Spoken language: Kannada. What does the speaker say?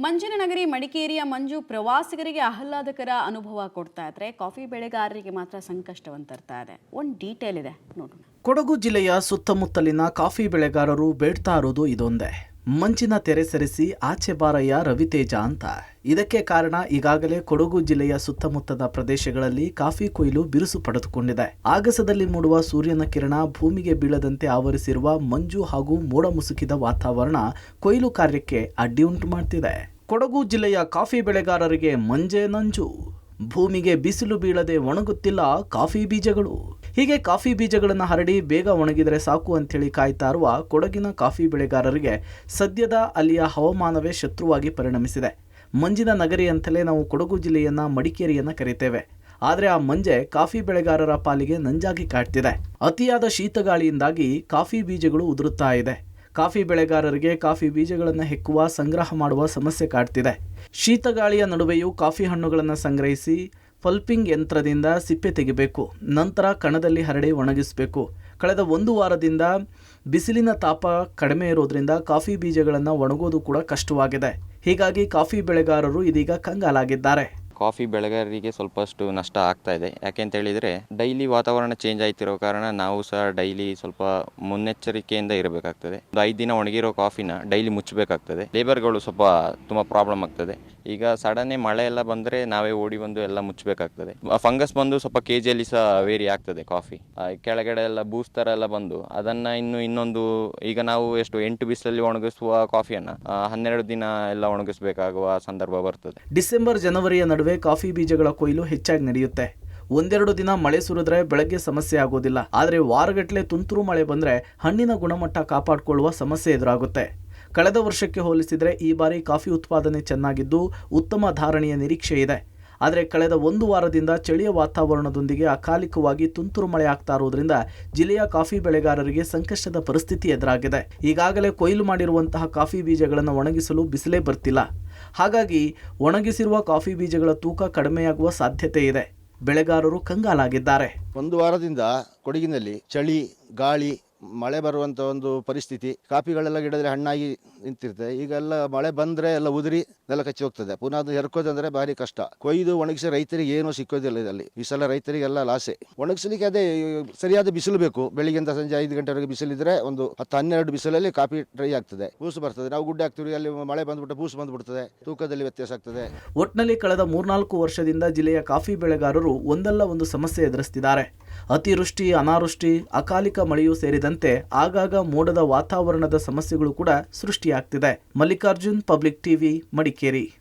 ಮಂಜಿನ ನಗರಿ ಮಡಿಕೇರಿಯ ಮಂಜು ಪ್ರವಾಸಿಗರಿಗೆ ಆಹ್ಲಾದಕರ ಅನುಭವ ಕೊಡ್ತಾ ಇದ್ರೆ ಕಾಫಿ ಬೆಳೆಗಾರರಿಗೆ ಮಾತ್ರ ಸಂಕಷ್ಟವನ್ನು ತರ್ತಾ ಇದೆ. ಒಂದು ಡೀಟೇಲ್ ಇದೆ ನೋಡೋಣ. ಕೊಡಗು ಜಿಲ್ಲೆಯ ಸುತ್ತಮುತ್ತಲಿನ ಕಾಫಿ ಬೆಳೆಗಾರರು ಬೇಡ್ತಾ ಇರೋದು ಇದೊಂದೇ, ಮಂಜಿನ ತೆರೆ ಸರಿಸಿ ಆಚೆ ಬಾರಯ್ಯ ರವಿತೇಜ ಅಂತ. ಇದಕ್ಕೆ ಕಾರಣ ಈಗಾಗಲೇ ಕೊಡಗು ಜಿಲ್ಲೆಯ ಸುತ್ತಮುತ್ತದ ಪ್ರದೇಶಗಳಲ್ಲಿ ಕಾಫಿ ಕೊಯ್ಲು ಬಿರುಸು ಪಡೆದುಕೊಂಡಿದೆ. ಆಗಸದಲ್ಲಿ ಮೂಡುವ ಸೂರ್ಯನ ಕಿರಣ ಭೂಮಿಗೆ ಬೀಳದಂತೆ ಆವರಿಸಿರುವ ಮಂಜು ಹಾಗೂ ಮೋಡ ಮುಸುಕಿದ ವಾತಾವರಣ ಕೊಯ್ಲು ಕಾರ್ಯಕ್ಕೆ ಅಡ್ಡಿ ಉಂಟು ಮಾಡ್ತಿದೆ. ಕೊಡಗು ಜಿಲ್ಲೆಯ ಕಾಫಿ ಬೆಳೆಗಾರರಿಗೆ ಮಂಜೆ ನಂಜು. ಭೂಮಿಗೆ ಬಿಸಿಲು ಬೀಳದೆ ಒಣಗುತ್ತಿಲ್ಲ ಕಾಫಿ ಬೀಜಗಳು. ಹೀಗೆ ಕಾಫಿ ಬೀಜಗಳನ್ನು ಹರಡಿ ಬೇಗ ಒಣಗಿದರೆ ಸಾಕು ಅಂತೇಳಿ ಕಾಯ್ತಾ ಇರುವ ಕೊಡಗಿನ ಕಾಫಿ ಬೆಳೆಗಾರರಿಗೆ ಸದ್ಯದ ಅಲ್ಲಿಯ ಹವಾಮಾನವೇ ಶತ್ರುವಾಗಿ ಪರಿಣಮಿಸಿದೆ. ಮಂಜಿನ ನಗರಿ ಅಂತಲೇ ನಾವು ಕೊಡಗು ಜಿಲ್ಲೆಯನ್ನ ಮಡಿಕೇರಿಯನ್ನ ಕರೀತೇವೆ. ಆದರೆ ಆ ಮಂಜೆ ಕಾಫಿ ಬೆಳೆಗಾರರ ಪಾಲಿಗೆ ನಂಜಾಗಿ ಕಾಡ್ತಿದೆ. ಅತಿಯಾದ ಶೀತಗಾಳಿಯಿಂದಾಗಿ ಕಾಫಿ ಬೀಜಗಳು ಉದುರುತ್ತಾ ಇದೆ. ಕಾಫಿ ಬೆಳೆಗಾರರಿಗೆ ಕಾಫಿ ಬೀಜಗಳನ್ನು ಹೆಕ್ಕುವ ಸಂಗ್ರಹ ಮಾಡುವ ಸಮಸ್ಯೆ ಕಾಡ್ತಿದೆ. ಶೀತಗಾಳಿಯ ನಡುವೆಯೂ ಕಾಫಿ ಹಣ್ಣುಗಳನ್ನು ಸಂಗ್ರಹಿಸಿ ಪಲ್ಪಿಂಗ್ ಯಂತ್ರದಿಂದ ಸಿಪ್ಪೆ ತೆಗಿಬೇಕು. ನಂತರ ಕಣದಲ್ಲಿ ಹರಡಿ ಒಣಗಿಸಬೇಕು. ಕಳೆದ 1 ವಾರದಿಂದ ಬಿಸಿಲಿನ ತಾಪ ಕಡಿಮೆ ಇರೋದ್ರಿಂದ ಕಾಫಿ ಬೀಜಗಳನ್ನು ಒಣಗೋದು ಕೂಡ ಕಷ್ಟವಾಗಿದೆ. ಹೀಗಾಗಿ ಕಾಫಿ ಬೆಳೆಗಾರರು ಇದೀಗ ಕಂಗಾಲಾಗಿದ್ದಾರೆ. ಕಾಫಿ ಬೆಳೆಗಾರರಿಗೆ ಸ್ವಲ್ಪಷ್ಟು ನಷ್ಟ ಆಗ್ತಾ ಇದೆ. ಯಾಕೆ ಅಂತ ಹೇಳಿದರೆ ಡೈಲಿ ವಾತಾವರಣ ಚೇಂಜ್ ಆಯ್ತಿರೋ ಕಾರಣ ನಾವು ಸಹ ಡೈಲಿ ಸ್ವಲ್ಪ ಮುನ್ನೆಚ್ಚರಿಕೆಯಿಂದ ಇರಬೇಕಾಗ್ತದೆ. 5 ದಿನ ಒಣಗಿರೋ ಕಾಫಿನ ಡೈಲಿ ಮುಚ್ಚಬೇಕಾಗ್ತದೆ. ಲೇಬರ್ಗಳು ಸ್ವಲ್ಪ ತುಂಬ ಪ್ರಾಬ್ಲಮ್ ಆಗ್ತದೆ. ಈಗ ಸಡನ್ನೇ ಮಳೆ ಎಲ್ಲ ಬಂದರೆ ನಾವೇ ಓಡಿ ಬಂದು ಎಲ್ಲ ಮುಚ್ಚಬೇಕಾಗ್ತದೆ. ಫಂಗಸ್ ಬಂದು ಸ್ವಲ್ಪ ಕೆಜಿಯಲ್ಲಿ ಸಹ ವೇರಿ ಆಗ್ತದೆ. ಕಾಫಿ ಕೆಳಗಡೆ ಎಲ್ಲ ಬೂಸ್ತರ ಎಲ್ಲ ಬಂದು ಅದನ್ನು ಇನ್ನೊಂದು ಈಗ ನಾವು 8 ಬಿಸಿಲಲ್ಲಿ ಒಣಗಿಸುವ ಕಾಫಿಯನ್ನು 12 ದಿನ ಎಲ್ಲ ಒಣಗಿಸಬೇಕಾಗುವ ಸಂದರ್ಭ ಬರ್ತದೆ. ಡಿಸೆಂಬರ್ ಜನವರಿಯ ನಡುವೆ ಕಾಫಿ ಬೀಜಗಳ ಕೊಯ್ಲು ಹೆಚ್ಚಾಗಿ ನಡೆಯುತ್ತೆ. 1-2 ದಿನ ಮಳೆ ಸುರಿದ್ರೆ ಬೆಳಗ್ಗೆ ಸಮಸ್ಯೆ ಆಗೋದಿಲ್ಲ. ಆದರೆ ವಾರಗಟ್ಟಲೆ ತುಂತುರು ಮಳೆ ಬಂದರೆ ಹಣ್ಣಿನ ಗುಣಮಟ್ಟ ಕಾಪಾಡಿಕೊಳ್ಳುವ ಸಮಸ್ಯೆ ಎದುರಾಗುತ್ತೆ. ಕಳೆದ ವರ್ಷಕ್ಕೆ ಹೋಲಿಸಿದರೆ ಈ ಬಾರಿ ಕಾಫಿ ಉತ್ಪಾದನೆ ಚೆನ್ನಾಗಿದ್ದು ಉತ್ತಮ ಧಾರಣೆಯ ನಿರೀಕ್ಷೆ ಇದೆ. ಆದರೆ ಕಳೆದ 1 ವಾರದಿಂದ ಚಳಿಯ ವಾತಾವರಣದೊಂದಿಗೆ ಅಕಾಲಿಕವಾಗಿ ತುಂತುರು ಮಳೆ ಆಗ್ತಾ ಇರೋದ್ರಿಂದ ಜಿಲ್ಲೆಯ ಕಾಫಿ ಬೆಳೆಗಾರರಿಗೆ ಸಂಕಷ್ಟದ ಪರಿಸ್ಥಿತಿ ಎದುರಾಗಿದೆ. ಈಗಾಗಲೇ ಕೊಯ್ಲು ಮಾಡಿರುವಂತಹ ಕಾಫಿ ಬೀಜಗಳನ್ನು ಒಣಗಿಸಲು ಬಿಸಿಲೇ ಬರ್ತಿಲ್ಲ. ಹಾಗಾಗಿ ಒಣಗಿಸಿರುವ ಕಾಫಿ ಬೀಜಗಳ ತೂಕ ಕಡಿಮೆಯಾಗುವ ಸಾಧ್ಯತೆ ಇದೆ. ಬೆಳೆಗಾರರು ಕಂಗಾಲಾಗಿದ್ದಾರೆ. 1 ವಾರದಿಂದ ಕೊಡಗಿನಲ್ಲಿ ಚಳಿ, ಗಾಳಿ, ಮಳೆ ಬರುವಂಥ ಒಂದು ಪರಿಸ್ಥಿತಿ. ಕಾಫಿಗಳೆಲ್ಲ ಗಿಡದಲ್ಲಿ ಹಣ್ಣಾಗಿ ನಿಂತಿರ್ತದೆ. ಈಗೆಲ್ಲ ಮಳೆ ಬಂದರೆ ಎಲ್ಲ ಉದುರಿ ನೆಲ ಕಚ್ಚಿ ಹೋಗ್ತದೆ. ಪುನಃ ಅದು ಹೆರ್ಕೋದಂದ್ರೆ ಭಾರಿ ಕಷ್ಟ. ಕೊಯ್ದು ಒಣಗಿಸಿ ರೈತರಿಗೆ ಏನೂ ಸಿಕ್ಕೋದಿಲ್ಲ. ಇದರಲ್ಲಿ ಈ ಸಲ ರೈತರಿಗೆಲ್ಲ ಲಾಸೆ. ಒಣಗಿಸಲಿಕ್ಕೆ ಅದೇ ಸರಿಯಾದ ಬಿಸಿಲು ಬೇಕು. ಬೆಳಿಗ್ಗೆಯಿಂದ ಸಂಜೆ 5 ಗಂಟೆವರೆಗೆ ಬಿಸಿಲಿದ್ರೆ ಒಂದು 10-12 ಬಿಸಿಲಲ್ಲಿ ಕಾಫಿ ಡ್ರೈ ಆಗ್ತದೆ, ಬೂಸು ಬರ್ತದೆ. ನಾವು ಗುಡ್ಡೆ ಹಾಕ್ತೀವಿ, ಅಲ್ಲಿ ಮಳೆ ಬಂದ್ಬಿಟ್ಟು ಬೂಸು ಬಂದ್ಬಿಡ್ತದೆ, ತೂಕದಲ್ಲಿ ವ್ಯತ್ಯಾಸ ಆಗ್ತದೆ. ಒಟ್ಟಿನಲ್ಲಿ ಕಳೆದ 3-4 ವರ್ಷದಿಂದ ಜಿಲ್ಲೆಯ ಕಾಫಿ ಬೆಳೆಗಾರರು ಒಂದಲ್ಲ ಒಂದು ಸಮಸ್ಯೆ ಎದುರಿಸ್ತಿದ್ದಾರೆ. ಅತಿವೃಷ್ಟಿ, ಅನಾವೃಷ್ಟಿ, ಅಕಾಲಿಕ ಮಳೆಯೂ ಸೇರಿದಂತೆ ಆಗಾಗ ಮೋಡದ ವಾತಾವರಣದ ಸಮಸ್ಯೆಗಳು ಕೂಡ ಸೃಷ್ಟಿಯಾಗ್ತಿದೆ. Mallikarjun, public TV, Madikeri.